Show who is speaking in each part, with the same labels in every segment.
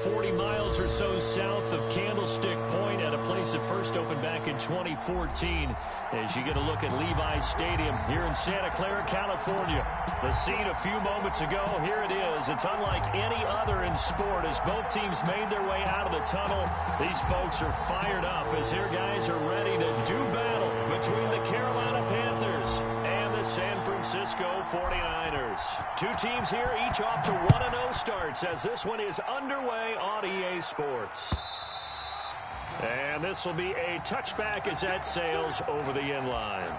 Speaker 1: 40 miles or so south of Candlestick Point at a place that first opened back in 2014. As you get a look at Levi's Stadium here in Santa Clara, California. The scene a few moments ago, here it is. It's unlike any other in sport as both teams made their way out of the tunnel. These folks are fired up as their guys are ready to do battle between the Carolina Panthers and the San Francisco 49ers. Two teams here, each off to 1-0 starts as this one is underway on EA Sports. And this will be a touchback as that sails over the end line.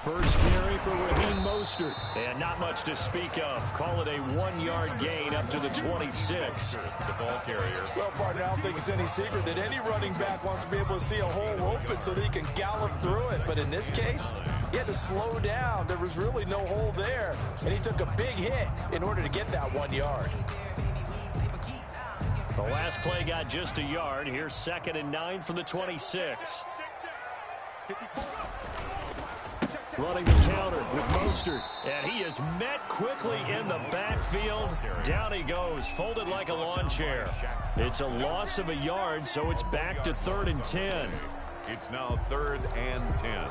Speaker 1: First carry for Raheem Mostert. And not much to speak of. Call it a 1-yard gain up to the 26.
Speaker 2: The ball carrier.
Speaker 3: Well, partner, I don't think it's any secret that any running back wants to be able to see a hole open so that he can gallop through it. But in this case, he had to slow down. There was really no hole there. And he took a big hit in order to get that 1 yard.
Speaker 1: The last play got just a yard. Here's 2nd and 9 from the 26. Running the counter with Mostert. And he is met quickly in the backfield. Down he goes, folded like a lawn chair. It's a loss of a yard, so it's back to 3rd and 10.
Speaker 2: It's now 3rd and 10.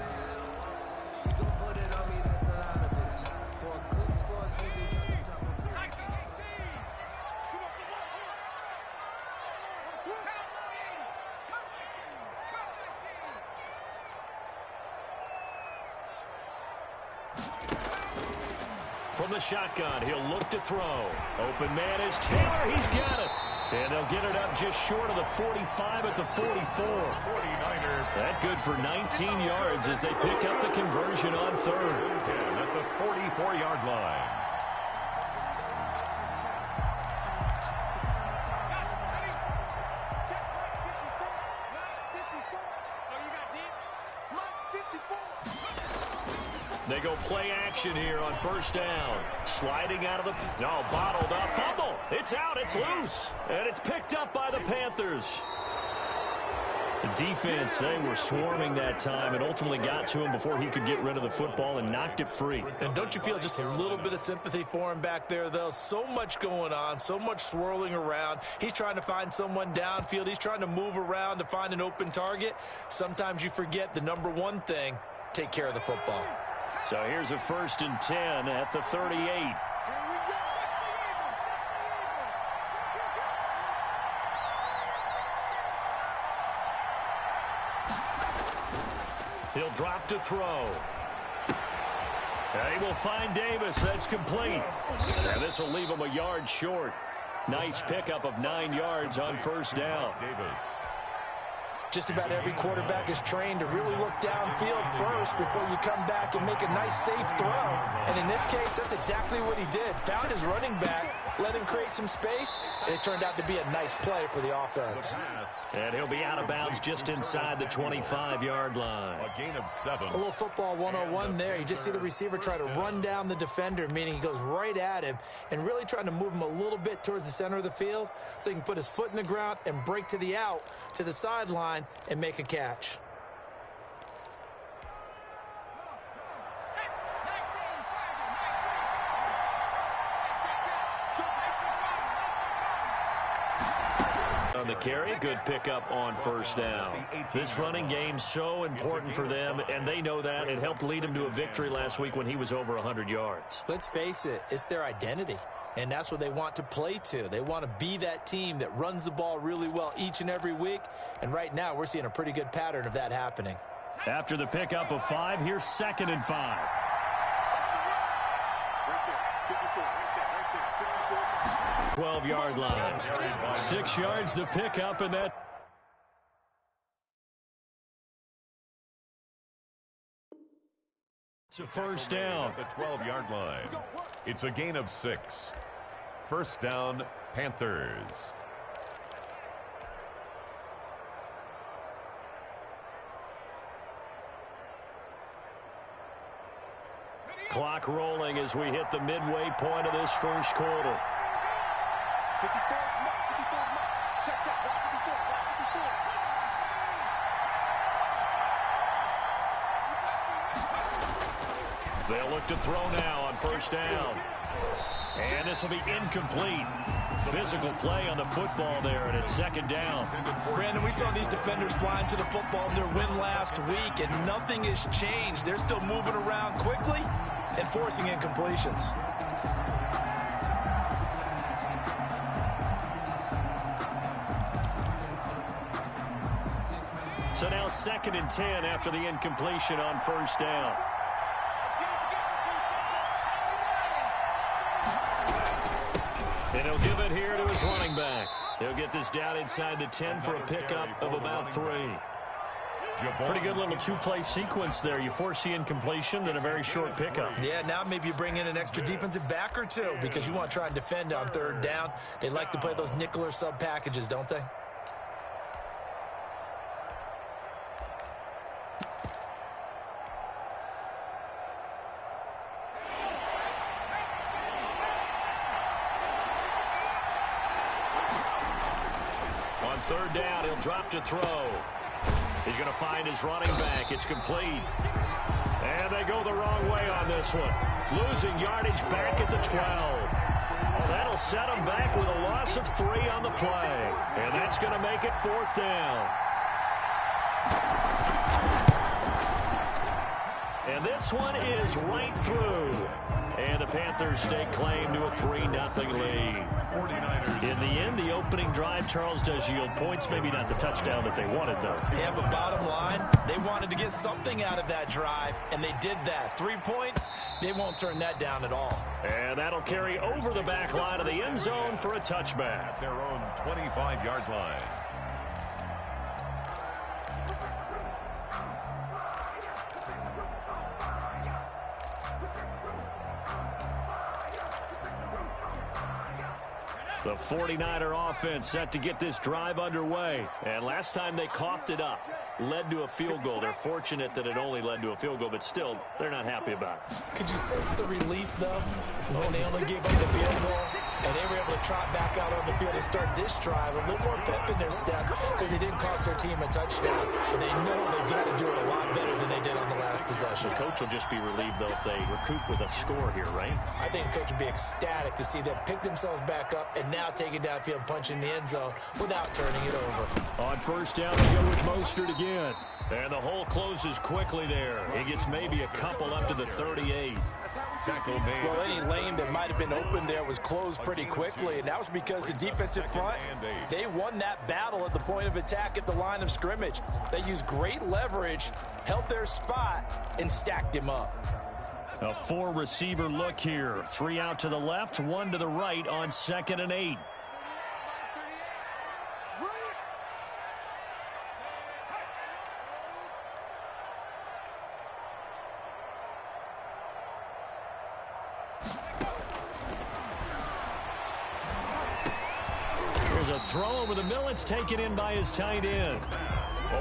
Speaker 1: From the shotgun, he'll look to throw. Open man is Taylor. He's got it. And they'll get it up just short of the 45 at the 44.
Speaker 2: 49ers.
Speaker 1: That good for 19 yards as they pick up the conversion on 3rd.
Speaker 2: 10 at the 44-yard line.
Speaker 1: They go play action here on 1st down. Sliding out of the... No, bottled up. Fumble. It's out. It's loose. And it's picked up by the Panthers. The defense, they were swarming that time and ultimately got to him before he could get rid of the football and knocked it free.
Speaker 3: And don't you feel just a little bit of sympathy for him back there, though? So much going on, so much swirling around. He's trying to find someone downfield. He's trying to move around to find an open target. Sometimes you forget the number one thing, take care of the football.
Speaker 1: So here's a 1st and 10 at the 38. He'll drop to throw. And he will find Davis. That's complete. And this will leave him a yard short. Nice pickup of 9 yards on 1st down.
Speaker 2: Davis.
Speaker 3: Just about every quarterback is trained to really look downfield first before you come back and make a nice, safe throw. And in this case, that's exactly what he did. Found his running back, let him create some space, and it turned out to be a nice play for the offense.
Speaker 1: And he'll be out of bounds just inside the 25-yard line.
Speaker 2: A gain of 7.
Speaker 3: A little football 101 there. You just see the receiver try to run down the defender, meaning he goes right at him and really trying to move him a little bit towards the center of the field so he can put his foot in the ground and break to the out, to the sideline, and make a catch.
Speaker 1: On the carry, good pickup on 1st down. This running game so important for them, and they know that. It helped lead them to a victory last week when he was over 100 yards.
Speaker 3: Let's face it, it's their identity. And that's what they want to play to. They want to be that team that runs the ball really well each and every week. And right now, we're seeing a pretty good pattern of that happening.
Speaker 1: After the pickup of 5, here's 2nd and 5. 12-yard line. 6 yards the pickup, and that... It's a 1st down.
Speaker 2: At the 12-yard line. It's a gain of 6. 1st down, Panthers.
Speaker 1: Clock rolling as we hit the midway point of this 1st quarter.
Speaker 4: 54 is
Speaker 1: They'll look to throw now on first down. And this will be incomplete. Physical play on the football there, and it's second down.
Speaker 3: Brandon, we saw these defenders flying to the football in their win last week, and nothing has changed. They're still moving around quickly and forcing incompletions.
Speaker 1: So now 2nd and 10 after the incompletion on first down. And he'll give it here to his running back. He'll get this down inside the 10 for a pickup of about 3. Pretty good little two-play sequence there. You force the incompletion, then a very short pickup.
Speaker 3: Yeah, now maybe you bring in an extra defensive back or two because you want to try and defend on third down. They like to play those nickel or sub packages, don't they?
Speaker 1: Third down, he'll drop to throw. He's going to find his running back. It's complete. And they go the wrong way on this one. Losing yardage back at the 12. Oh, that'll set him back with a loss of 3 on the play. And that's going to make it 4th down. And this one is right through. And the Panthers stake claim to a 3-0 lead. In the end, the opening drive, Charles, does yield points. Maybe not the touchdown that they wanted, though.
Speaker 3: Yeah, but bottom line, they wanted to get something out of that drive, and they did that. 3 points, they won't turn that down at all.
Speaker 1: And that'll carry over the back line of the end zone for a touchback.
Speaker 2: Their own 25-yard line.
Speaker 1: The 49er offense set to get this drive underway. And last time they coughed it up, led to a field goal. They're fortunate that it only led to a field goal, but still, they're not happy about it.
Speaker 3: Could you sense the relief, though, when they only gave up the field goal? And they were able to trot back out on the field and start this drive. A little more pep in their step because they didn't cost their team a touchdown. And they know they've got to do it a lot better than they did on the last possession.
Speaker 1: The coach will just be relieved, though, if they recoup with a score here, right?
Speaker 3: I think the coach would be ecstatic to see them pick themselves back up and now take it downfield and punch in the end zone without turning it over.
Speaker 1: On first down, they go with Mostert again. And the hole closes quickly there. He gets maybe a couple up to the 38.
Speaker 3: Well, any lane that might have been open there was closed pretty quickly, and that was because the defensive front, they won that battle at the point of attack at the line of scrimmage. They used great leverage, held their spot, and stacked him up.
Speaker 1: A 4-receiver look here. 3 out to the left, 1 to the right on 2nd and 8. A throw over the middle. It's taken in by his tight end.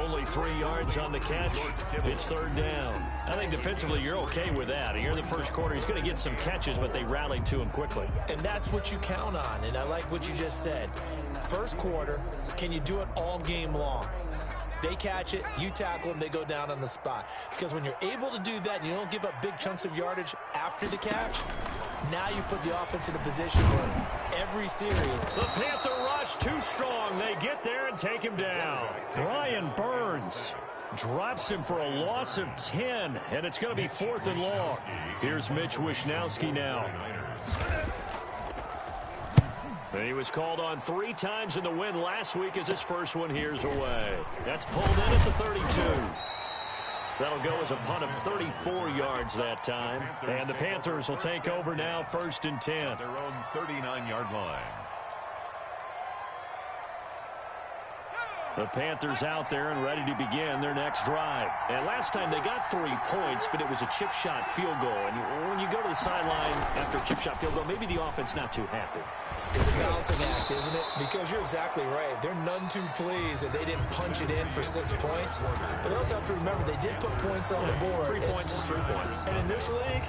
Speaker 1: Only 3 yards on the catch. It's 3rd down. I think defensively you're okay with that. Here in the first quarter, he's going to get some catches, but they rallied to him quickly.
Speaker 3: And that's what you count on, and I like what you just said. First quarter, can you do it all game long? They catch it, you tackle them, they go down on the spot. Because when you're able to do that and you don't give up big chunks of yardage after the catch, now you put the offense in a position where every series.
Speaker 1: The Panther rush too strong. They get there and take him down. Brian Burns drops him for a loss of 10, and it's going to be 4th and long. Here's Mitch Wishnowski now. And he was called on 3 times in the win last week as his first one here's away. That's pulled in at the 32. That'll go as a punt of 34 yards that time. And the Panthers will take over now, 1st and 10.
Speaker 2: Their own 39-yard line.
Speaker 1: The Panthers out there and ready to begin their next drive. And last time they got 3 points, but it was a chip shot field goal. And when you go to the sideline after a chip shot field goal, maybe the offense not too happy.
Speaker 3: It's a balancing act, isn't it? Because you're exactly right. They're none too pleased that they didn't punch it in for 6 points. But they also have to remember they did put points on the board.
Speaker 1: 3 points is 3 points.
Speaker 3: And in this league,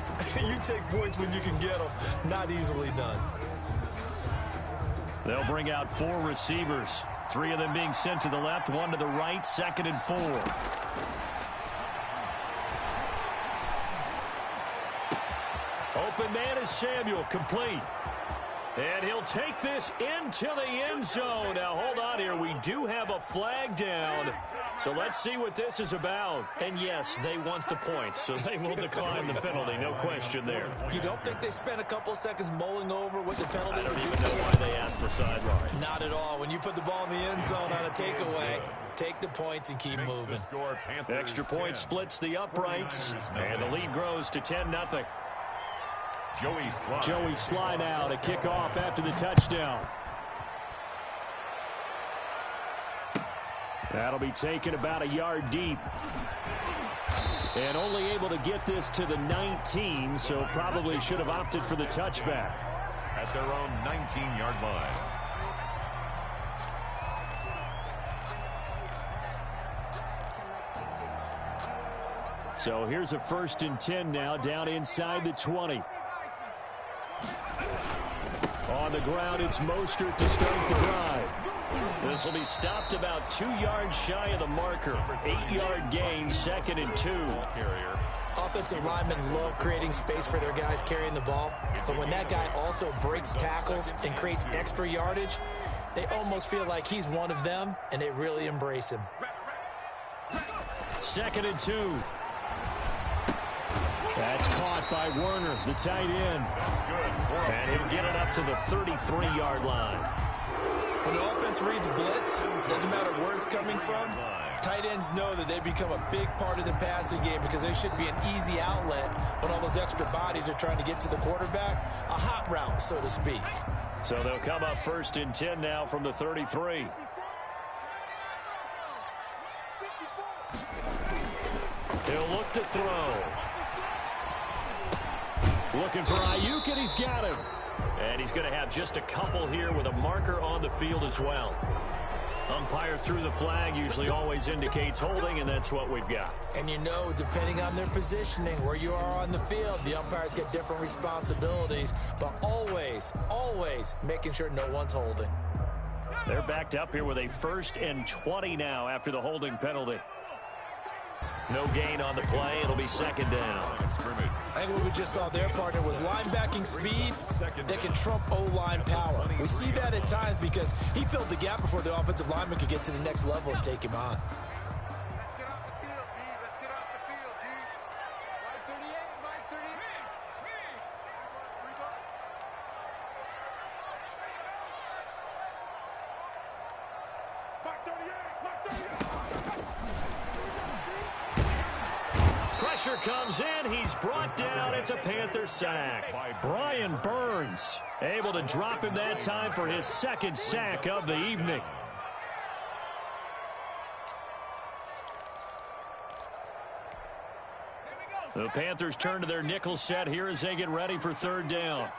Speaker 3: you take points when you can get them. Not easily done.
Speaker 1: They'll bring out 4 receivers. 3 of them being sent to the left, 1 to the right, 2nd and 4. Open man is Samuel, complete. And he'll take this into the end zone. Now, hold on here. We do have a flag down. So let's see what this is about. And, yes, they want the points, so they will decline the penalty. No question there.
Speaker 3: You don't think they spent a couple seconds mulling over what the penalty
Speaker 1: I don't
Speaker 3: would
Speaker 1: even
Speaker 3: do?
Speaker 1: know why they asked the sideline.
Speaker 3: Not at all. When you put the ball in the end zone on a takeaway, take the points and keep moving.
Speaker 1: Extra point splits the uprights, and the lead grows to 10-0. Joey Sly now to kick off after the touchdown. That'll be taken about a yard deep. And only able to get this to the 19, so probably should have opted for the touchback.
Speaker 2: At their own 19-yard line.
Speaker 1: So here's a 1st and 10 now, down inside the 20. On the ground, it's Mostert to start the drive. This will be stopped about 2 yards shy of the marker. 8-yard gain, 2nd and 2.
Speaker 3: Offensive linemen love creating space for their guys carrying the ball. But when that guy also breaks tackles and creates extra yardage, they almost feel like he's one of them, and they really embrace him.
Speaker 1: 2nd and 2. That's caught by Werner, the tight end. And he'll get it up to the 33-yard line.
Speaker 3: When the offense reads blitz, doesn't matter where it's coming from, tight ends know that they become a big part of the passing game because they should be an easy outlet when all those extra bodies are trying to get to the quarterback. A hot route, so to speak.
Speaker 1: So they'll come up 1st and 10 now from the 33. He'll look to throw. Looking for Ayuk, and he's got him. And he's going to have just a couple here with a marker on the field as well. Umpire threw the flag, usually always indicates holding, and that's what we've got.
Speaker 3: And you know, depending on their positioning, where you are on the field, the umpires get different responsibilities, but always, always making sure no one's holding.
Speaker 1: They're backed up here with a 1st and 20 now after the holding penalty. No gain on the play. It'll be 2nd down.
Speaker 3: I think what we just saw there, partner, was linebacking speed that can trump O-line power. We see that at times because he filled the gap before the offensive lineman could get to the next level and take him on.
Speaker 4: Let's get off the field, D. Let's get off the field, D. Line 38, line 38. Line 38, line 38.
Speaker 1: Pressure comes in. He's brought down. It's a Panther sack. Brian Burns able to drop him that time for his 2nd sack of the evening. The Panthers turn to their nickel set here as they get ready for 3rd down.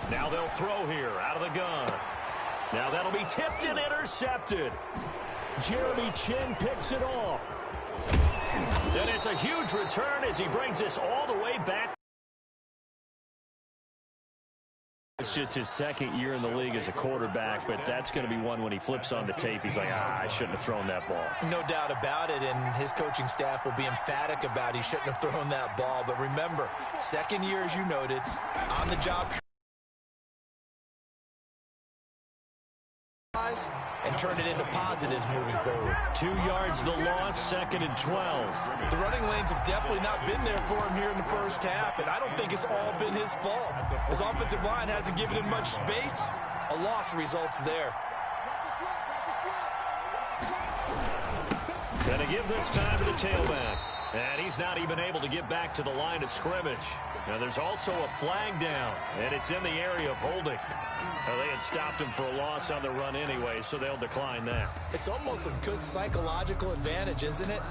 Speaker 1: Now they'll throw here out of the gun. Now that'll be tipped and intercepted. Jeremy Chin picks it off. And it's a huge return as he brings this all the way back. It's just his 2nd year in the league as a quarterback, but that's going to be one when he flips on the tape. He's like, I shouldn't have thrown that ball.
Speaker 3: No doubt about it, and his coaching staff will be emphatic about he shouldn't have thrown that ball. But remember, 2nd year, as you noted, on the job and turn it into positives moving forward.
Speaker 1: 2 yards the loss, 2nd and 12.
Speaker 3: The running lanes have definitely not been there for him here in the first half, and I don't think it's all been his fault. His offensive line hasn't given him much space. A loss results there.
Speaker 1: Gonna give this time to the tailback. And he's not even able to get back to the line of scrimmage. Now there's also a flag down, and it's in the area of holding. Now, they had stopped him for a loss on the run anyway, so they'll decline that.
Speaker 3: It's almost a good psychological advantage, isn't it?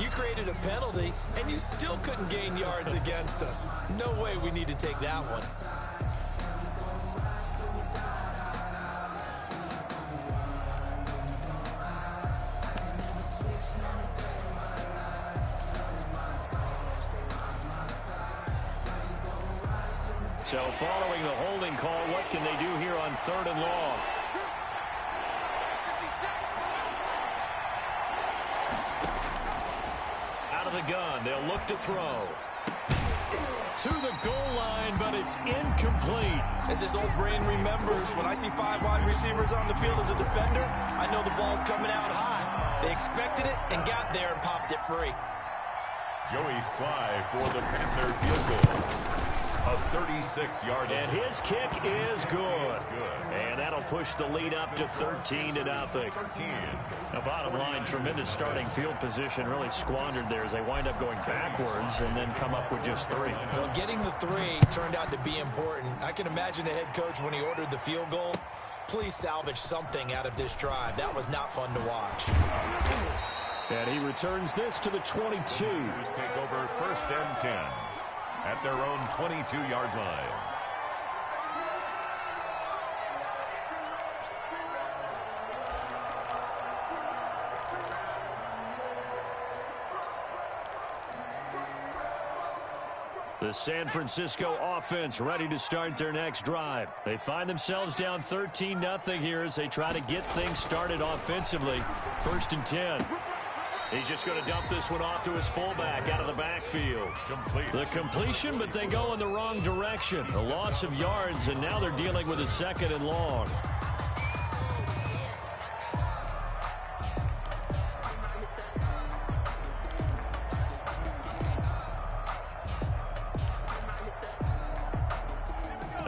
Speaker 3: You created a penalty, and you still couldn't gain yards against us. No way we need to take that one.
Speaker 1: So following the holding call, what can they do here on 3rd and long? Out of the gun, they'll look to throw. To the goal line, but it's incomplete.
Speaker 3: As his old brain remembers, when I see 5 wide receivers on the field as a defender, I know the ball's coming out high. They expected it and got there and popped it free.
Speaker 2: Joey Sly for the Panther field goal. A 36-yard
Speaker 1: And his kick is good. And that'll push the lead up to 13-0. Now, bottom line, tremendous starting field position, really squandered there as they wind up going backwards and then come up with just 3.
Speaker 3: Well, getting the 3 turned out to be important. I can imagine the head coach when he ordered the field goal. Please salvage something out of this drive. That was not fun to watch.
Speaker 1: And he returns this to the 22.
Speaker 2: Take over 1st and 10 at their own 22-yard line.
Speaker 1: The San Francisco offense ready to start their next drive. They find themselves down 13-0 here as they try to get things started offensively. 1st and 10. He's just going to dump this one off to his fullback out of the backfield. The completion, but they go in the wrong direction. A loss of yards, and now they're dealing with a 2nd and long.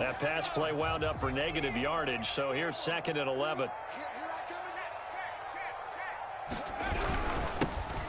Speaker 1: That pass play wound up for negative yardage, so here's 2nd and 11.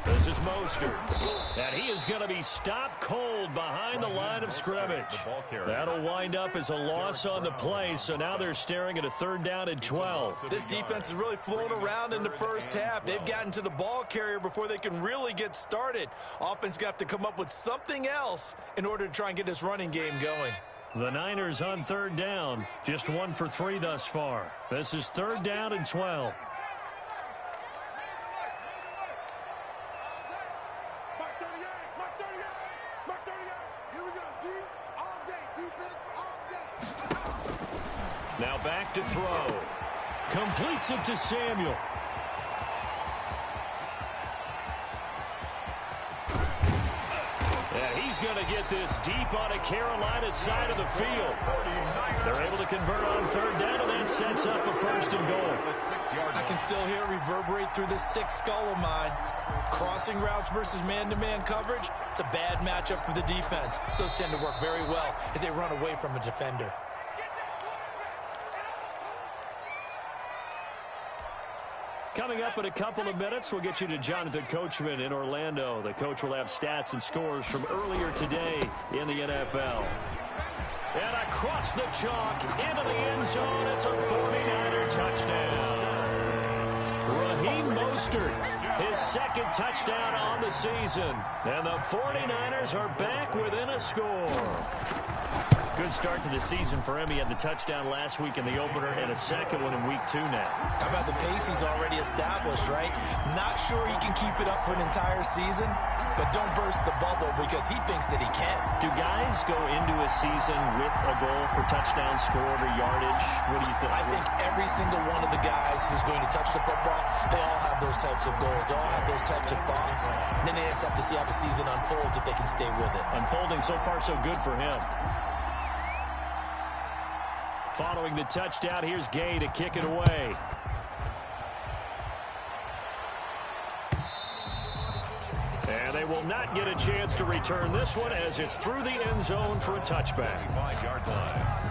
Speaker 1: This is Mostert, and he is going to be stopped cold behind the line of scrimmage. That'll wind up as a loss on the play, so now they're staring at a 3rd down and 12.
Speaker 3: This defense is really flown around in the first half. They've gotten to the ball carrier before they can really get started. Offense got to come up with something else in order to try and get this running game going.
Speaker 1: The Niners on 3rd down, just 1 for 3 thus far. This is 3rd down and 12. Now back to throw. Completes it to Samuel. And he's going to get this deep on a Carolina side of the field. They're able to convert on 3rd down, and that sets up a 1st and goal.
Speaker 3: I can still hear it reverberate through this thick skull of mine. Crossing routes versus man-to-man coverage, it's a bad matchup for the defense. Those tend to work very well as they run away from a defender.
Speaker 1: Coming up in a couple of minutes, we'll get you to Jonathan Coachman in Orlando. The coach will have stats and scores from earlier today in the NFL. And across the chalk, into the end zone, it's a 49er touchdown. Raheem Mostert, his 2nd touchdown on the season. And the 49ers are back within a score. Good start to the season for him. He had the touchdown last week in the opener and a 2nd one in week 2 now.
Speaker 3: How about the pace he's already established, right? Not sure he can keep it up for an entire season, but don't burst the bubble because he thinks that he can.
Speaker 1: Do guys go into a season with a goal for touchdown scored or yardage? What do you think?
Speaker 3: I think every single one of the guys who's going to touch the football, they all have those types of goals. They all have those types of thoughts. And then they just have to see how the season unfolds if they can stay with it.
Speaker 1: Unfolding so far so good for him. Following the touchdown, here's Gay to kick it away. And they will not get a chance to return this one as it's through the end zone for a touchback.
Speaker 2: 5-yard line.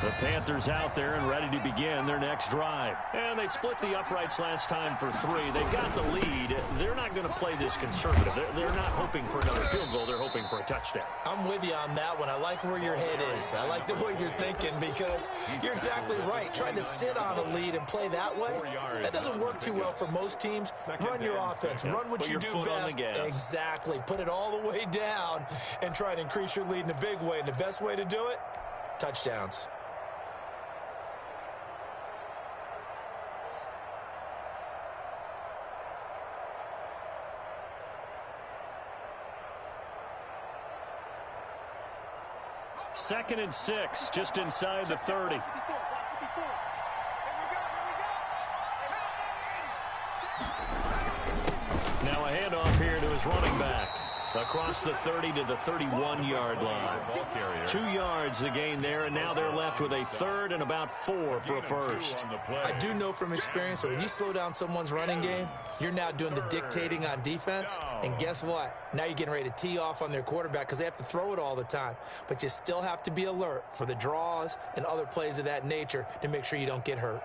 Speaker 1: The Panthers out there and ready to begin their next drive. And they split the uprights last time for 3. They've got the lead. They're not going to play this conservative. They're not hoping for another field goal. They're hoping for a touchdown.
Speaker 3: I'm with you on that one. I like where your head is. I like the way you're thinking because you're exactly right. Trying to sit on a lead and play that way, that doesn't work too well for most teams. Run your offense. Run what you do best. Exactly. Put it all the way down and try to increase your lead in a big way. And the best way to do it, touchdowns.
Speaker 1: 2nd and 6, just inside the 30. Now a handoff here to his running back. Across the 30 to the 31-yard line. 2 yards the gain there, and now they're left with a 3rd and about 4 for a first.
Speaker 3: I do know from experience that when you slow down someone's running game, you're now doing the dictating on defense, and guess what? Now you're getting ready to tee off on their quarterback because they have to throw it all the time. But you still have to be alert for the draws and other plays of that nature to make sure you don't get hurt.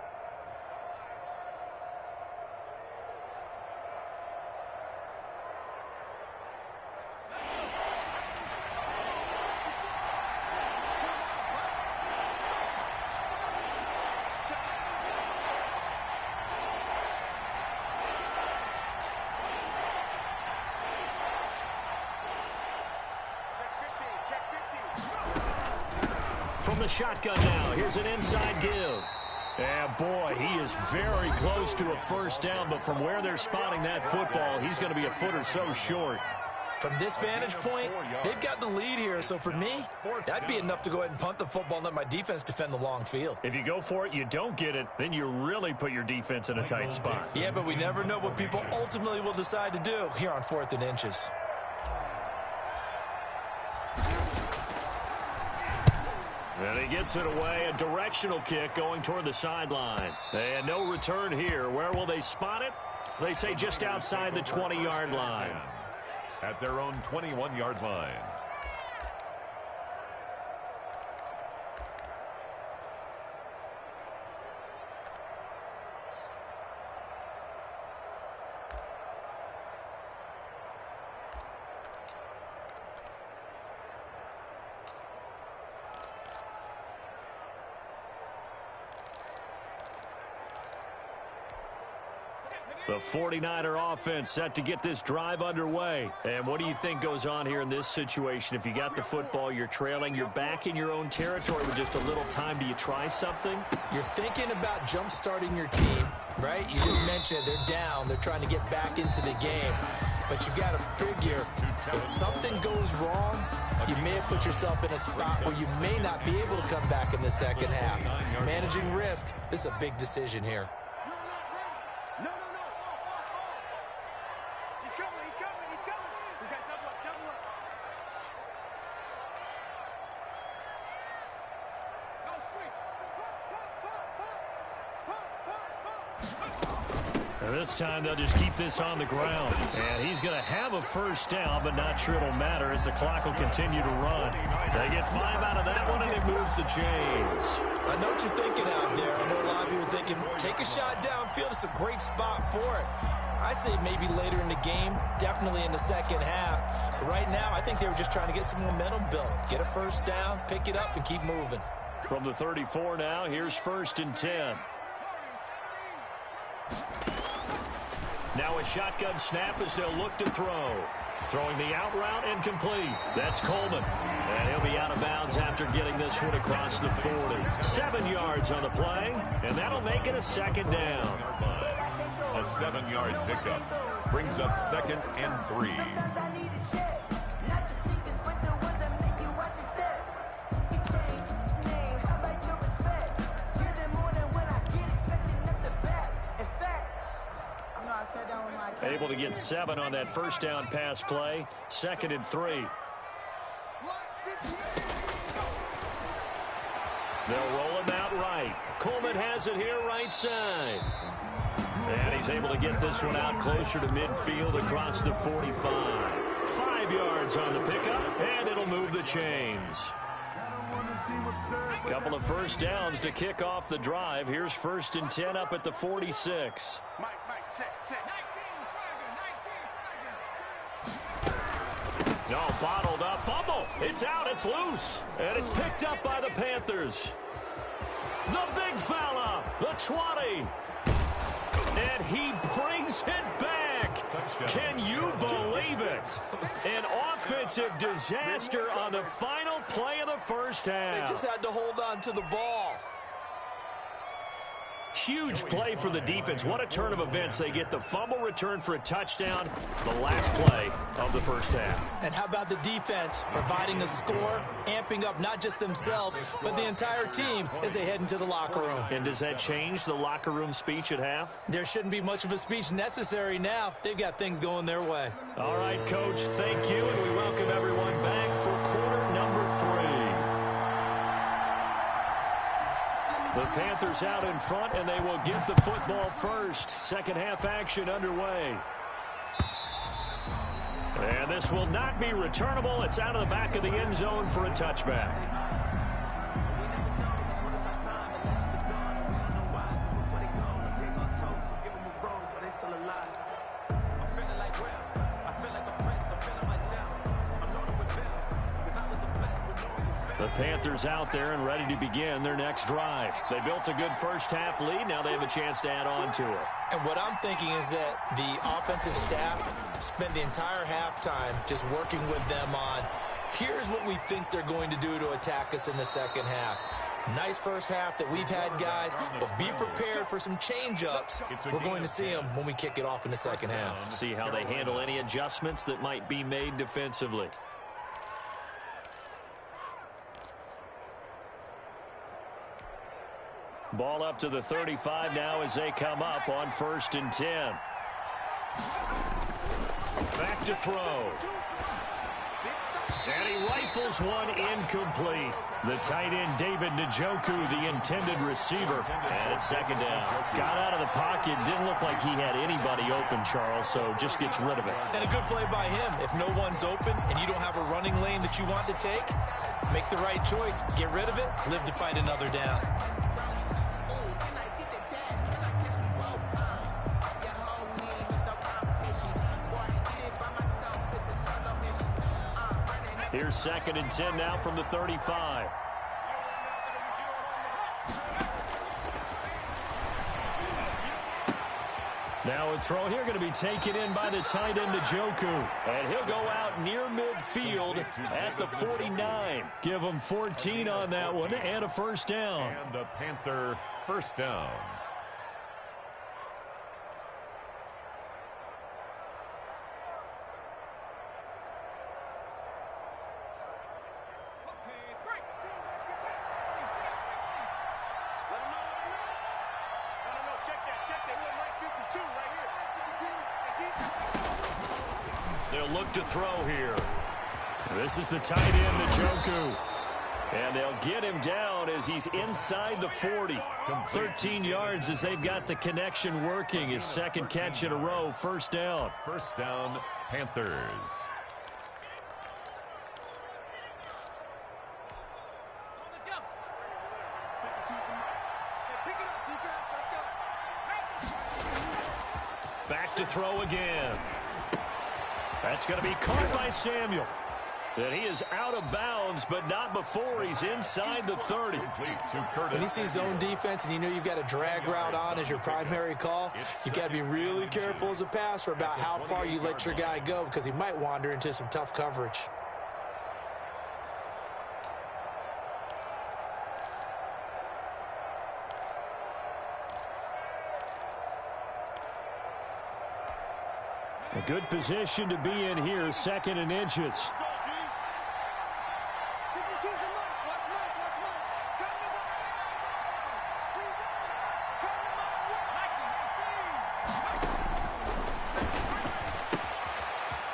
Speaker 1: From the shotgun now, here's an inside give. And boy, he is very close to a first down, but from where they're spotting that football, he's going to be a foot or so short.
Speaker 3: From this vantage point, they've got the lead here, so for me, that'd be enough to go ahead and punt the football and let my defense defend the long field.
Speaker 1: If you go for it, you don't get it, then you really put your defense in a tight spot.
Speaker 3: Yeah, but we never know what people ultimately will decide to do here on 4th and inches.
Speaker 1: And he gets it away, a directional kick going toward the sideline. And no return here. Where will they spot it? They say just outside the 20-yard line.
Speaker 2: At their own 21-yard line.
Speaker 1: The 49er offense set to get this drive underway. And what do you think goes on here in this situation? If you got the football, you're trailing, you're back in your own territory with just a little time. Do you try something?
Speaker 3: You're thinking about jump-starting your team, right? You just mentioned it. They're down. They're trying to get back into the game. But you got to figure, if something goes wrong, you may have put yourself in a spot where you may not be able to come back in the second half. Managing risk, this is a big decision here.
Speaker 1: And this time they'll just keep this on the ground. And he's going to have a first down, but not sure it'll matter as the clock will continue to run. They get 5 out of that one, and it moves the chains.
Speaker 3: I know what you're thinking out there. I know a lot of you are thinking, take a shot downfield. It's a great spot for it. I'd say maybe later in the game, definitely in the second half. But right now, I think they were just trying to get some momentum built. Get a first down, pick it up, and keep moving.
Speaker 1: From the 34 now, here's 1st and 10. Now a shotgun snap as they'll look to throw. Throwing the out route incomplete. That's Coleman. And he'll be out of bounds after getting this one across the 40. 7 yards on the play, and that'll make it a second down.
Speaker 2: A 7-yard pickup brings up 2nd and 3.
Speaker 1: Able to get 7 on that first down pass play. 2nd and 3. They'll roll him out right. Coleman has it here right side. And he's able to get this one out closer to midfield across the 45. 5 yards on the pickup, and it'll move the chains. Couple of first downs to kick off the drive. Here's 1st and 10 up at the 46. No, bottled up. Fumble. It's out. It's loose. And it's picked up by the Panthers. The big fella. The 20. And he brings it back. Touchdown. Can you believe it? An offensive disaster on the final play of the first half.
Speaker 3: They just had to hold on to the ball.
Speaker 1: huge play for the defense. What a turn of events. They get the fumble return for a touchdown, the last play of the first half.
Speaker 3: And how about the defense providing a score, amping up not just themselves, but the entire team as they head into the locker room.
Speaker 1: And does that change the locker room speech at half?
Speaker 3: There shouldn't be much of a speech necessary now. They've got things going their way.
Speaker 1: All right, Coach, thank you, and we welcome everyone back for quarter number 3. The Panthers out in front, and they will get the football first. Second half action underway. And this will not be returnable. It's out of the back of the end zone for a touchback. The Panthers out there and ready to begin their next drive. They built a good first half lead. Now they have a chance to add on to it.
Speaker 3: And what I'm thinking is that the offensive staff spent the entire halftime just working with them on, here's what we think they're going to do to attack us in the second half. Nice first half that we've had, guys, but be prepared for some change-ups. We're going to see them when we kick it off in the second half.
Speaker 1: See how they handle any adjustments that might be made defensively. Ball up to the 35 now as they come up on 1st and 10. Back to throw. And he rifles one incomplete. The tight end, David Njoku, the intended receiver. And it's second down. Got out of the pocket. Didn't look like he had anybody open, Charles, so just gets rid of it.
Speaker 3: And a good play by him. If no one's open and you don't have a running lane that you want to take, make the right choice. Get rid of it. Live to fight another down.
Speaker 1: Here's 2nd and 10 now from the 35. Now a throw here going to be taken in by the tight end Njoku. And he'll go out near midfield at the 49. Give him 14 on that one and a first down.
Speaker 2: And a Panther first down.
Speaker 1: They'll look to throw here. This is the tight end, Njoku. And they'll get him down as he's inside the 40. 13 yards as they've got the connection working. His second catch in a row, first down.
Speaker 2: First down, Panthers.
Speaker 1: Back to throw again. That's going to be caught by Samuel. And he is out of bounds, but not before he's inside the 30.
Speaker 3: When you see zone defense and you know you've got a drag route on as your primary call, you've got to be really careful as a passer about how far you let your guy go because he might wander into some tough coverage.
Speaker 1: A good position to be in here, 2nd and inches.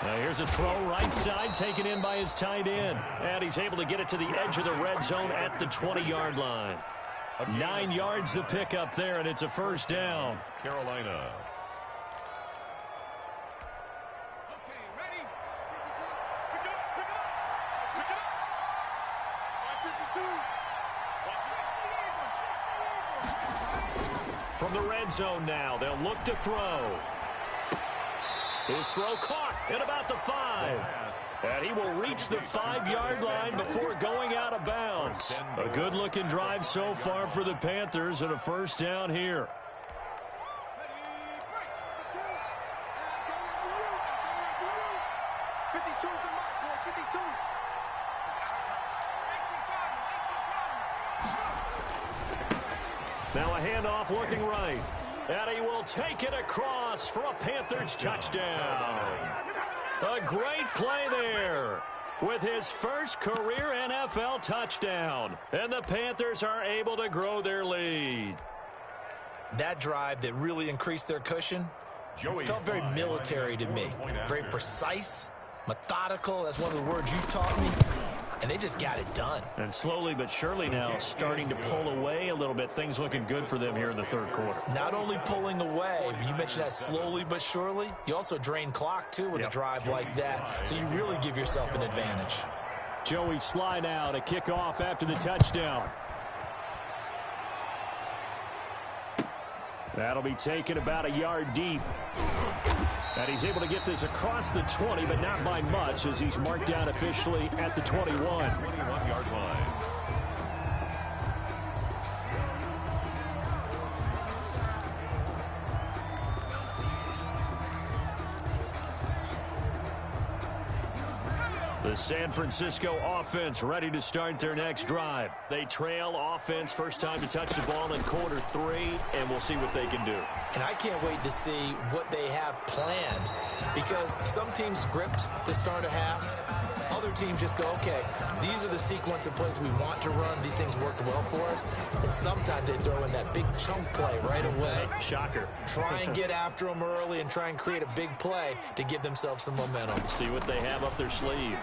Speaker 1: Now here's a throw right side, taken in by his tight end. And he's able to get it to the edge of the red zone at the 20-yard line. 9 yards to pick up there, and it's a first down.
Speaker 2: Carolina.
Speaker 1: From the red zone now, they'll look to throw. His throw caught at about the 5. And he will reach the 5-yard line before going out of bounds. A good-looking drive so far for the Panthers and a first down here. Now a handoff looking right. And he will take it across for a Panthers touchdown. A great play there with his first career NFL touchdown. And the Panthers are able to grow their lead.
Speaker 3: That drive that really increased their cushion felt very military to me. Very precise, methodical. That's one of the words you've taught me. And they just got it done.
Speaker 1: And slowly but surely now starting to pull away a little bit. Things looking good for them here in the third quarter.
Speaker 3: Not only pulling away, but you mentioned that slowly but surely. You also drain clock, too, with a drive like that. So you really give yourself an advantage.
Speaker 1: Joey Sly now to kick off after the touchdown. That'll be taken about a yard deep. And he's able to get this across the 20, but not by much, as he's marked down officially at the 21.
Speaker 2: 21-yard line.
Speaker 1: The San Francisco offense ready to start their next drive. They trail offense, first time to touch the ball in quarter 3, and we'll see what they can do.
Speaker 3: And I can't wait to see what they have planned, because some teams script to start a half. Other teams just go, okay, these are the sequence of plays we want to run. These things worked well for us. And sometimes they throw in that big chunk play right away.
Speaker 1: Shocker.
Speaker 3: Try and get after them early and try and create a big play to give themselves some momentum.
Speaker 1: See what they have up their sleeve.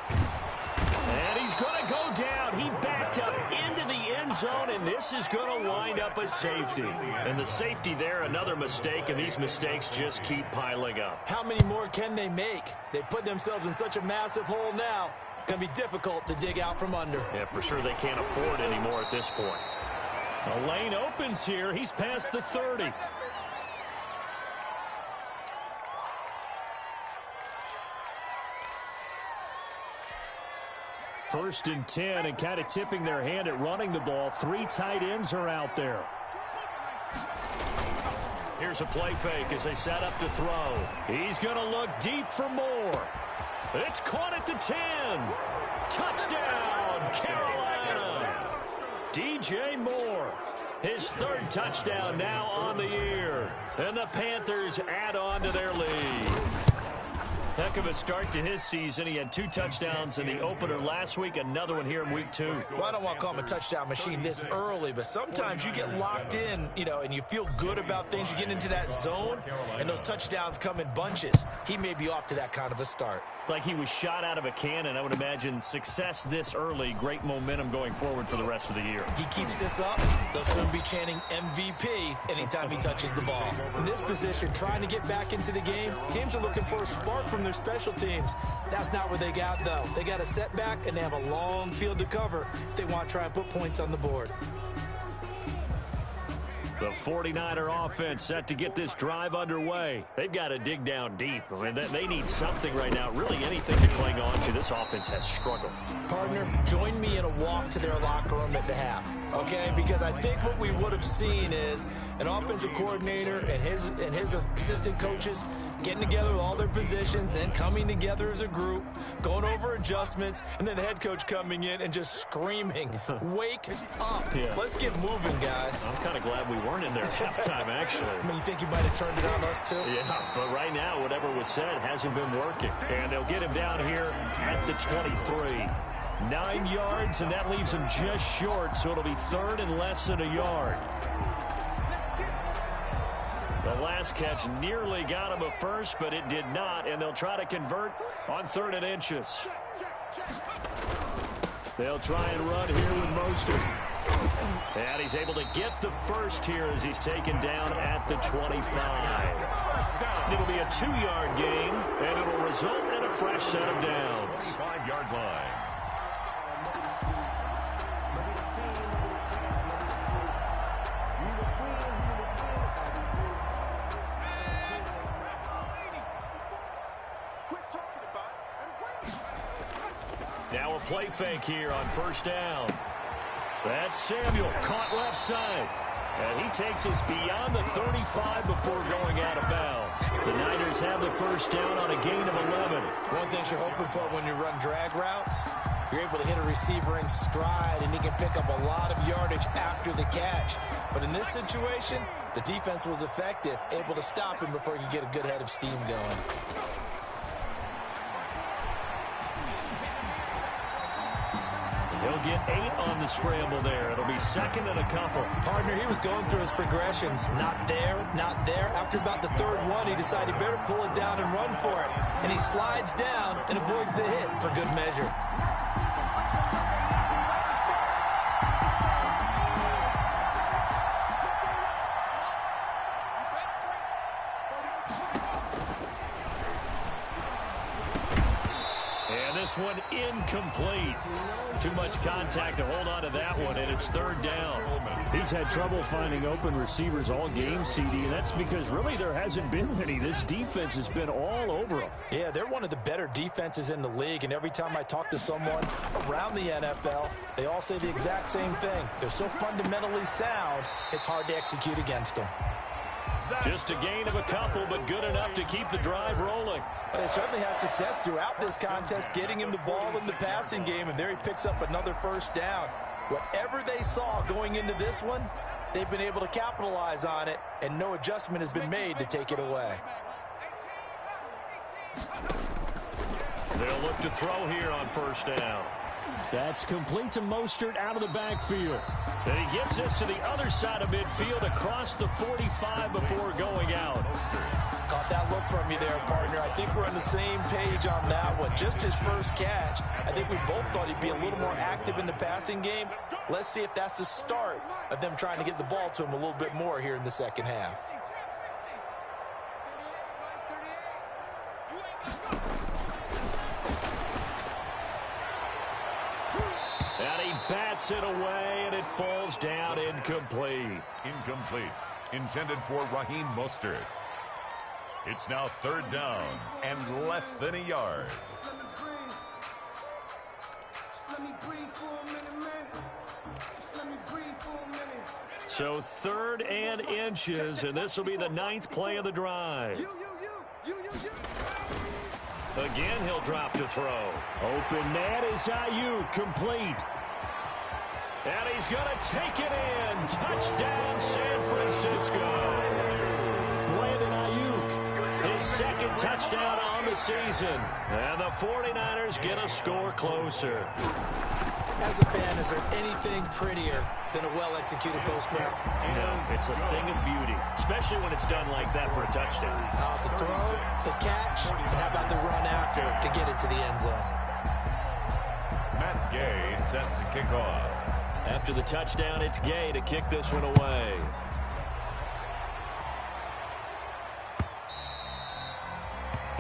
Speaker 1: And he's going to go down. He backed up into the end zone, and this is going to wind up a safety. And the safety there, another mistake, and these mistakes just keep piling up.
Speaker 3: How many more can they make? They put themselves in such a massive hole now. Going to be difficult to dig out from under.
Speaker 1: Yeah, for sure they can't afford anymore at this point. The lane opens here. He's past the 30. First and 10, and kind of tipping their hand at running the ball. 3 tight ends are out there. Here's a play fake as they set up to throw. He's going to look deep for more. It's caught at the 10. Touchdown, Carolina. DJ Moore, his 3rd touchdown now on the year. And the Panthers add on to their lead. Heck of a start to his season. He had 2 touchdowns in the opener last week, another one here in week 2.
Speaker 3: Well, I don't want to call him a touchdown machine this early, but sometimes you get locked in, and you feel good about things. You get into that zone, and those touchdowns come in bunches. He may be off to that kind of a start.
Speaker 1: It's like he was shot out of a cannon. I would imagine success this early, great momentum going forward for the rest of the year.
Speaker 3: He keeps this up, they'll soon be chanting MVP anytime he touches the ball. In this position, trying to get back into the game, teams are looking for a spark from their special teams. That's not what they got, though. They got a setback, and they have a long field to cover if they want to try and put points on the board.
Speaker 1: The 49er offense set to get this drive underway. They've got to dig down deep. I mean, they need something right now, really anything to cling on to. This offense has struggled.
Speaker 3: Partner, join me in a walk to their locker room at the half, okay? Because I think what we would have seen is an offensive coordinator and his assistant coaches getting together with all their positions, then coming together as a group, going over adjustments, and then the head coach coming in and just screaming, wake up. Yeah. Let's get moving, guys.
Speaker 1: I'm kind of glad we weren't in there at halftime, actually.
Speaker 3: I mean, you think you might have turned it on us, too?
Speaker 1: Yeah, but right now, whatever was said hasn't been working. And they'll get him down here at the 23. 9 yards, and that leaves him just short, so it'll be 3rd and less than a yard. The last catch nearly got him a first, but it did not, and they'll try to convert on 3rd and inches. They'll try and run here with Mostert. And he's able to get the first here as he's taken down at the 25. It'll be a 2-yard gain, and it'll result in a fresh set of downs.
Speaker 2: 5-yard line.
Speaker 1: Now a play fake here on 1st down. That's Samuel, caught left side. And he takes us beyond the 35 before going out of bounds. The Niners have the 1st down on a gain of 11.
Speaker 3: One thing you're hoping for when you run drag routes, You're able to hit a receiver in stride, and he can pick up a lot of yardage after the catch. But in this situation, the defense was effective, able to stop him before he could get a good head of steam going.
Speaker 1: He'll get 8 on the scramble there. It'll be second and a couple.
Speaker 3: Partner, he was going through his progressions. Not there, not there. After about the third one, he decided he better pull it down and run for it. And he slides down and avoids the hit for good measure.
Speaker 1: This one incomplete. Too much contact to hold on to that one, and it's third down.
Speaker 5: He's had trouble finding open receivers all game, CD, and that's because really there hasn't been many. This defense has been all over him.
Speaker 3: Yeah, they're one of the better defenses in the league, and every time I talk to someone around the NFL, they all say the exact same thing. They're so fundamentally sound, it's hard to execute against them.
Speaker 1: Just a gain of a couple, but good enough to keep the drive rolling.
Speaker 3: They certainly had success throughout this contest, getting him the ball in the passing game, and there he picks up another first down. Whatever they saw going into this one, they've been able to capitalize on it, and no adjustment has been made to take it away.
Speaker 1: They'll look to throw here on first down.
Speaker 5: That's complete to Mostert out of the backfield.
Speaker 1: And he gets this to the other side of midfield across the 45 before going out.
Speaker 3: Caught that look from you there, partner. I think we're on the same page on that one. Just his first catch. I think we both thought he'd be a little more active in the passing game. Let's see if that's the start of them trying to get the ball to him a little bit more here in the second half.
Speaker 1: And he bats it away, and it falls down incomplete.
Speaker 2: Incomplete. Intended for Raheem Mostert. It's now third down and less than a yard.
Speaker 1: So third and inches, and this will be the 9th play of the drive. Again, he'll drop to throw.
Speaker 5: Open net is Ayuk, complete.
Speaker 1: And he's going to take it in. Touchdown, San Francisco.
Speaker 5: Brandon Ayuk.
Speaker 1: His second touchdown on the season. And the 49ers get a score closer.
Speaker 3: As a fan, is there anything prettier than a well-executed post route?
Speaker 1: No, it's a thing of beauty, especially when it's done like that for a touchdown.
Speaker 3: The throw, the catch, and how about the run after to get it to the end zone?
Speaker 2: Matt Gay set to kick off.
Speaker 1: After the touchdown, it's Gay to kick this one away.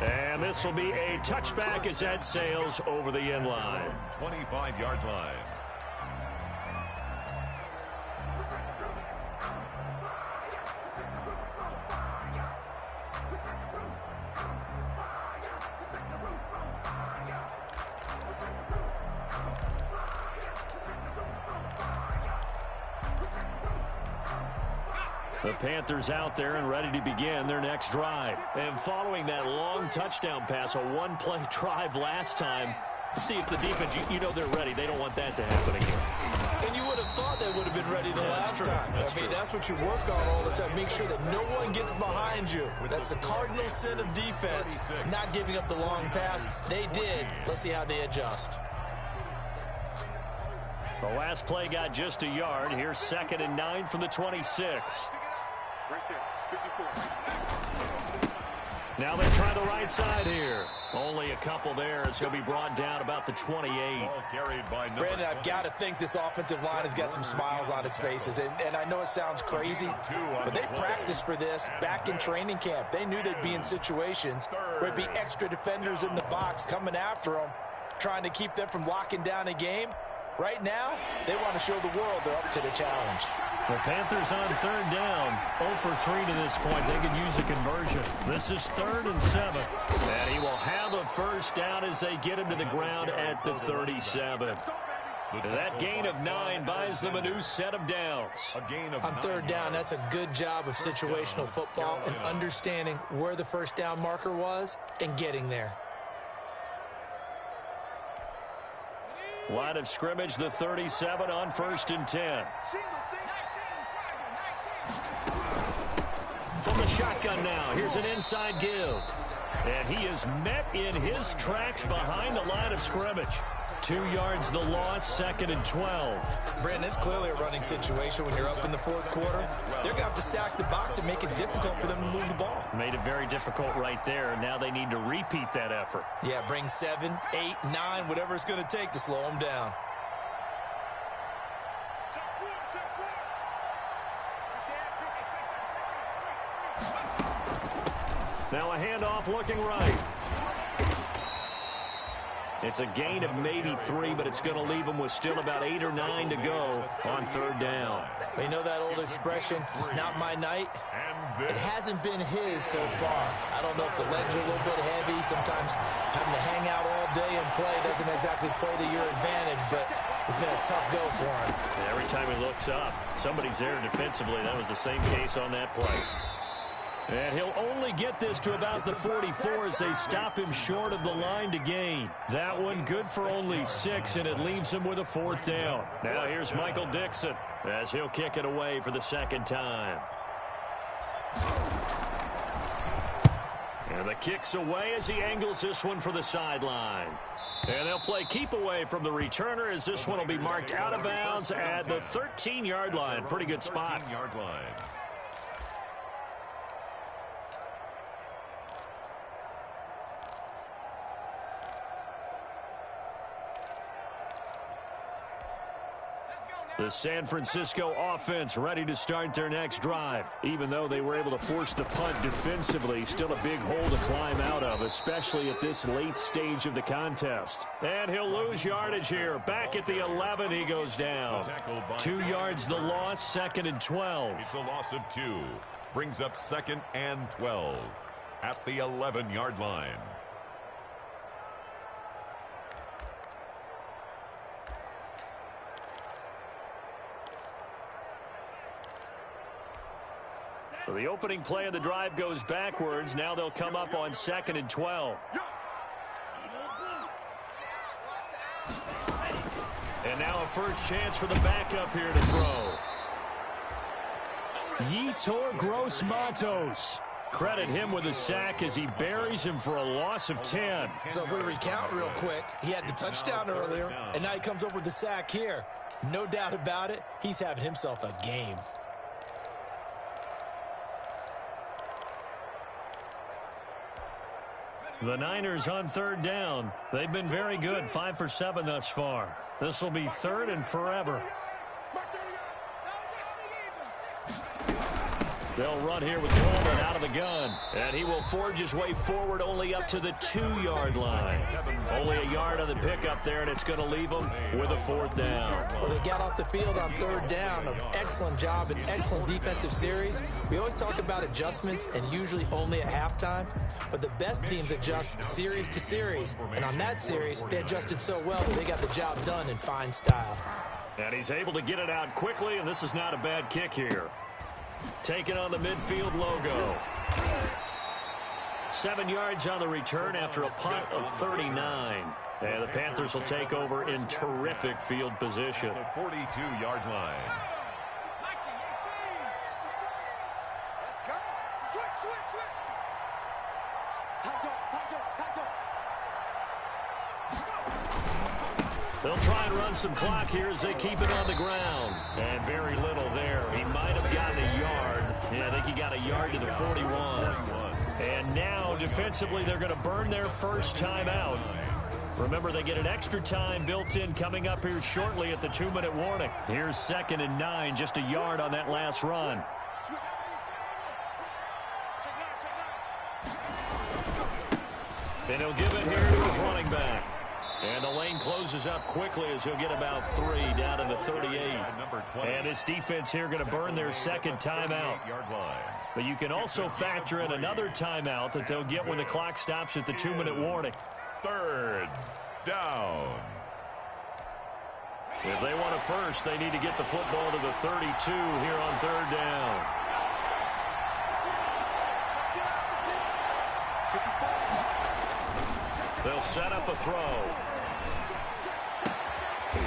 Speaker 1: And this will be a touchback as that sails over the end line.
Speaker 2: 25-yard line.
Speaker 1: The Panthers out there and ready to begin their next drive. And following that long touchdown pass, a one-play drive last time, see if the defense, you know they're ready. They don't want that to happen again.
Speaker 3: And you would have thought they would have been ready the last time. That's what you work on all the time. Make sure that no one gets behind you. That's the cardinal sin of defense, not giving up the long pass. They did. Let's see how they adjust.
Speaker 1: The last play got just a yard. Here's 2nd and 9 from the 26.
Speaker 4: Right there, 54.
Speaker 1: Now they try the right side here. Only a couple there. It's going to be brought down about the 28.
Speaker 2: Ball carried by
Speaker 3: Brandon, I've got to think this offensive line has got some smiles on its faces. And I know it sounds crazy, but they practiced for this back in training camp. They knew they'd be in situations where there'd be extra defenders in the box coming after them, trying to keep them from locking down a game. Right now, they want to show the world they're up to the challenge.
Speaker 1: The Panthers on third down. 0 for 3 to this point. They could use a conversion. This is 3rd and 7. And he will have a first down as they get him to the ground at the 37. That gain of 9 buys them a new set of downs.
Speaker 3: On third down, that's a good job of situational football and understanding where the first down marker was and getting there.
Speaker 1: Line of scrimmage, the 37 on 1st and 10. From the shotgun now, here's an inside give. And he is met in his tracks behind the line of scrimmage. 2 yards the loss, 2nd and 12.
Speaker 3: Brandon, it's clearly a running situation when you're up in the 4th quarter. They're going to have to stack the box and make it difficult for them to move the ball.
Speaker 1: Made it very difficult right there. Now they need to repeat that effort.
Speaker 3: Yeah, bring 7, 8, 9, whatever it's going to take to slow them down.
Speaker 1: Now a handoff looking right. It's a gain of maybe 3, but it's going to leave them with still about 8 or 9 to go on 3rd down.
Speaker 3: Well, you know that old expression, it's not my night? It hasn't been his so far. I don't know if the legs are a little bit heavy. Sometimes having to hang out all day and play doesn't exactly play to your advantage, but it's been a tough go for him.
Speaker 1: And every time he looks up, somebody's there defensively. That was the same case on that play. And he'll only get this to about the 44 as they stop him short of the line to gain. That one good for only 6, and it leaves him with a 4th down. Now here's Michael Dixon as he'll kick it away for the 2nd time. And the kick's away as he angles this one for the sideline. And they'll play keep away from the returner as this one will be marked out of bounds at the 13-yard line. Pretty good spot.
Speaker 2: 13-yard line.
Speaker 1: The San Francisco offense ready to start their next drive. Even though they were able to force the punt defensively, still a big hole to climb out of, especially at this late stage of the contest. And he'll lose yardage here. Back at the 11, he goes down. 2 yards the loss, 2nd and 12.
Speaker 2: It's a loss of 2. Brings up 2nd and 12 at the 11-yard line.
Speaker 1: So the opening play of the drive goes backwards. Now they'll come up on 2nd and 12. And now a first chance for the backup here to throw. Yetur Gross-Matos. Credit him with a sack as he buries him for a loss of 10.
Speaker 3: So if we recount real quick, he had the touchdown earlier, and now he comes up with the sack here. No doubt about it, he's having himself a game.
Speaker 1: The Niners on 3rd down. They've been very good, 5 for 7 thus far. This will be 3rd and forever. They'll run here with Coleman out of the gun. And he will forge his way forward only up to the 2-yard line. Only a yard on the pickup there, and it's going to leave them with a 4th down.
Speaker 3: Well, they got off the field on 3rd down. An excellent job, an excellent defensive series. We always talk about adjustments, and usually only at halftime. But the best teams adjust series to series. And on that series, they adjusted so well that they got the job done in fine style.
Speaker 1: And he's able to get it out quickly, and this is not a bad kick here. Taking on the midfield logo. 7 yards on the return after a punt of 39. And the Panthers will take over in terrific field position.
Speaker 2: The 42-yard line.
Speaker 4: Let's go. Switch.
Speaker 1: They'll try and run some clock here as they keep it on the ground. And very little there. He might have gotten a yard. Yeah, I think he got a yard to the 41. And now, defensively, they're going to burn their first timeout. Remember, they get an extra time built in coming up here shortly at the 2-minute warning. Here's 2nd and 9, just a yard on that last run. And he'll give it here to his running back. And the lane closes up quickly as he'll get about 3 down to the 38. And this defense here going to burn their second timeout. But you can also factor in another timeout that they'll get when the clock stops at the 2-minute warning.
Speaker 2: 3rd down.
Speaker 1: If they want a first, they need to get the football to the 32 here on 3rd down. They'll set up a throw.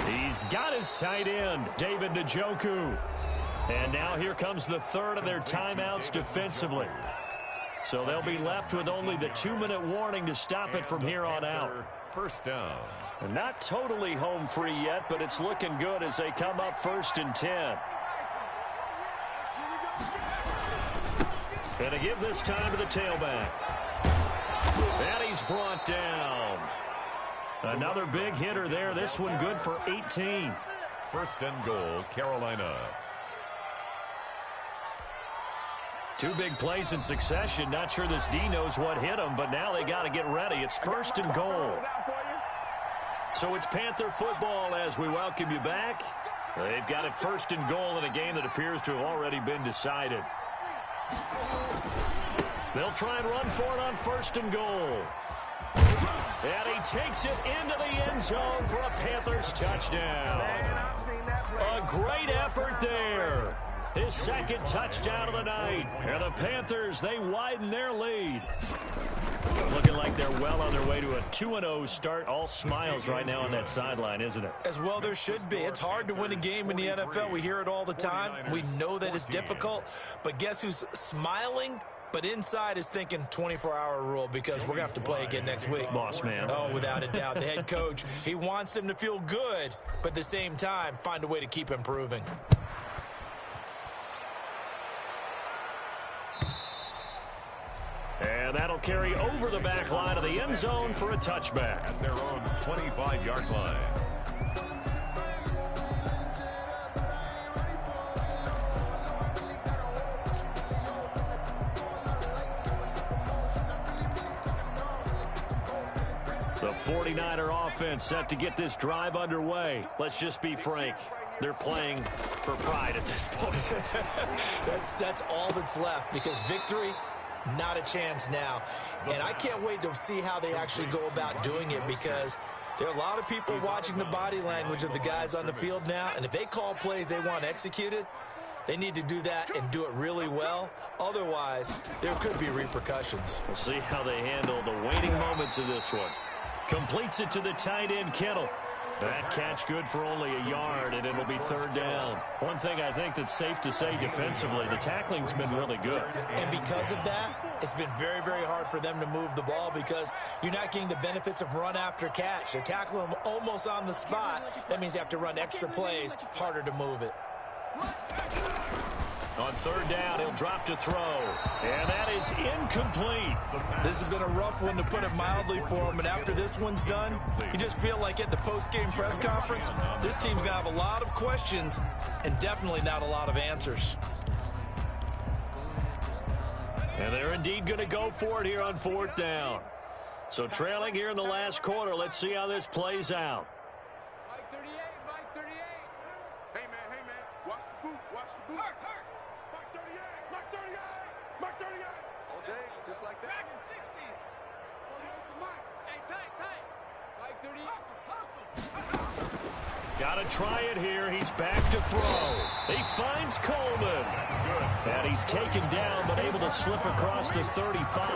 Speaker 1: He's got his tight end, David Njoku. And now here comes the third of their timeouts defensively. So they'll be left with only the 2-minute warning to stop it from here on out.
Speaker 2: First down.
Speaker 1: And not totally home free yet, but it's looking good as they come up 1st and 10. And to give this time to the tailback. And he's brought down. Another big hitter there. This one good for 18.
Speaker 2: First and goal, Carolina.
Speaker 1: 2 big plays in succession. Not sure this D knows what hit him, but now they got to get ready. It's 1st and goal. So it's Panther football as we welcome you back. They've got it 1st and goal in a game that appears to have already been decided. They'll try and run for it on 1st and goal. And he takes it into the end zone for a Panthers touchdown. A great effort there. His 2nd touchdown of the night. And the Panthers, they widen their lead. Looking like they're well on their way to a 2-0 start. All smiles right now on that sideline, isn't it?
Speaker 3: As well there should be. It's hard to win a game in the NFL. We hear it all the time. We know that it's difficult. But guess who's smiling? But inside is thinking 24-hour rule because we're going to have to play again next week.
Speaker 1: Boss man.
Speaker 3: Oh, without a doubt. The head coach, he wants them to feel good, but at the same time, find a way to keep improving.
Speaker 1: And that'll carry over the back line of the end zone for a touchback.
Speaker 2: At their own 25-yard line.
Speaker 1: The 49er offense set to get this drive underway. Let's just be frank. They're playing for pride at this point.
Speaker 3: That's all that's left because victory, not a chance now. And I can't wait to see how they actually go about doing it because there are a lot of people watching the body language of the guys on the field now. And if they call plays they want executed, they need to do that and do it really well. Otherwise, there could be repercussions.
Speaker 1: We'll see how they handle the waiting moments of this one. Completes it to the tight end, Kittle. That catch good for only a yard, and it'll be 3rd down. One thing I think that's safe to say defensively, the tackling's been really good.
Speaker 3: And because of that, it's been very, very hard for them to move the ball because you're not getting the benefits of run after catch. They're tackling them almost on the spot. That means you have to run extra plays, harder to move it.
Speaker 1: On 3rd down, he'll drop to throw. And that is incomplete.
Speaker 3: This has been a rough one, to put it mildly, for him. And after this one's done, you just feel like at the post-game press conference, this team's going to have a lot of questions and definitely not a lot of answers.
Speaker 1: And they're indeed going to go for it here on 4th down. So trailing here in the last quarter, let's see how this plays out.
Speaker 4: Mike 38, Mike 38. Hey, man, watch the boot, watch the boot. Mike 38, Mike 38, Mike 38. All day, just like that. Dragon 60. 38 to Mike. Hey, tight. Mike 38. Hustle.
Speaker 1: Got to try it here. He's back to throw. He finds Coleman. And he's taken down, but able to slip across the 35.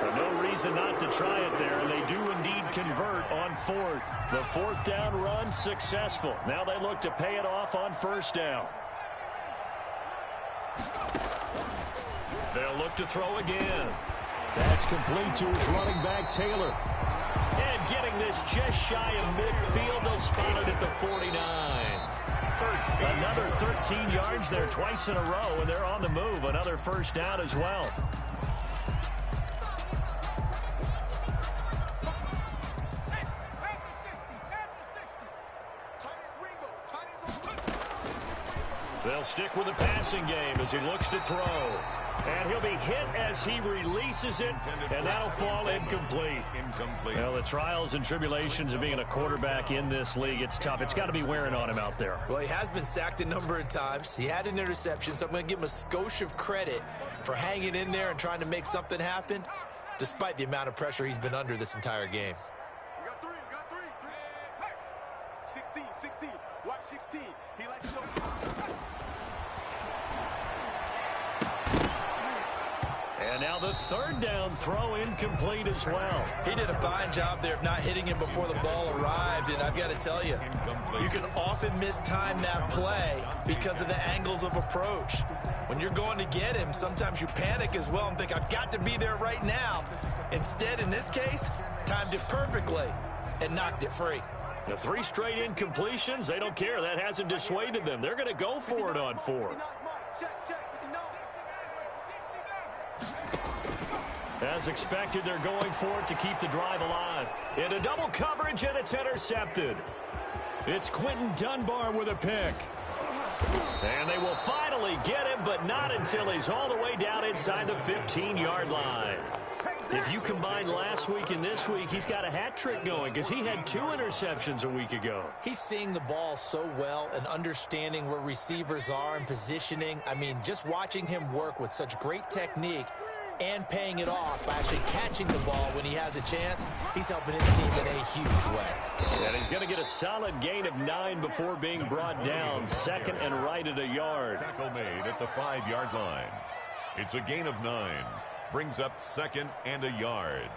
Speaker 1: But no reason not to try it there, and they do indeed convert on 4th. The 4th down run successful. Now they look to pay it off on 1st down. They'll look to throw again.
Speaker 5: That's complete to his running back, Taylor.
Speaker 1: And getting this just shy of midfield, they'll spot it at the 49. Another 13 yards there twice in a row, and they're on the move. Another 1st down as well. They'll stick with the passing game as he looks to throw. And he'll be hit as he releases it, and that'll fall incomplete. Well, the trials and tribulations of being a quarterback in this league, it's tough. It's got to be wearing on him out there.
Speaker 3: Well, he has been sacked a number of times. He had an interception, so I'm going to give him a skosh of credit for hanging in there and trying to make something happen, despite the amount of pressure he's been under this entire game.
Speaker 4: We got three. Hey. 16. Watch 16. He likes to go.
Speaker 1: And now the third down throw incomplete as well.
Speaker 3: He did a fine job there of not hitting him before the ball arrived, and I've got to tell you, you can often mistime that play because of the angles of approach. When you're going to get him, sometimes you panic as well and think, I've got to be there right now. Instead, in this case, timed it perfectly and knocked it free.
Speaker 1: The 3 straight incompletions, they don't care. That hasn't dissuaded them. They're going to go for it on 4th. As expected, they're going for it to keep the drive alive. Into double coverage, and it's intercepted. It's Quentin Dunbar with a pick. And they will finally get him, but not until he's all the way down inside the 15-yard line. If you combine last week and this week, he's got a hat trick going because he had 2 interceptions a week ago.
Speaker 3: He's seeing the ball so well and understanding where receivers are and positioning. I mean, just watching him work with such great technique and paying it off by actually catching the ball when he has a chance, he's helping his team in a huge way.
Speaker 1: And he's going to get a solid gain of 9 before being brought down. Second and right at a yard.
Speaker 2: Tackle made at the 5-yard line. It's a gain of 9. Brings up 2nd and a yard.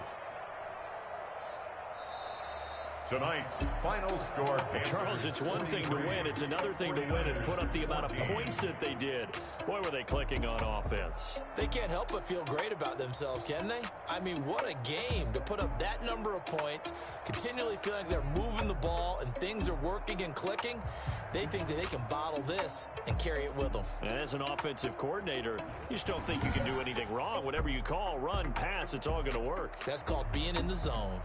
Speaker 2: Tonight's final score.
Speaker 1: Charles, it's one thing to win. It's another thing to win and put up the amount of points that they did. Boy, were they clicking on offense.
Speaker 3: They can't help but feel great about themselves, can they? I mean, what a game to put up that number of points, continually feeling like they're moving the ball and things are working and clicking. They think that they can bottle this and carry it with them.
Speaker 1: And as an offensive coordinator, you just don't think you can do anything wrong. Whatever you call, run, pass, it's all going to work.
Speaker 3: That's called being in the zone.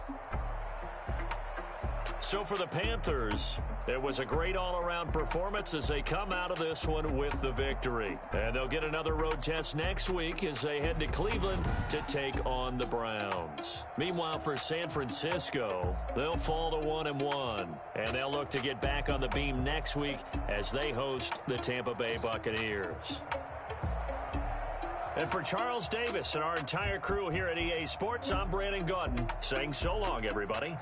Speaker 1: So for the Panthers, it was a great all-around performance as they come out of this one with the victory. And they'll get another road test next week as they head to Cleveland to take on the Browns. Meanwhile, for San Francisco, they'll fall to 1-1. And they'll look to get back on the beam next week as they host the Tampa Bay Buccaneers. And for Charles Davis and our entire crew here at EA Sports, I'm Brandon Gaudin saying so long, everybody.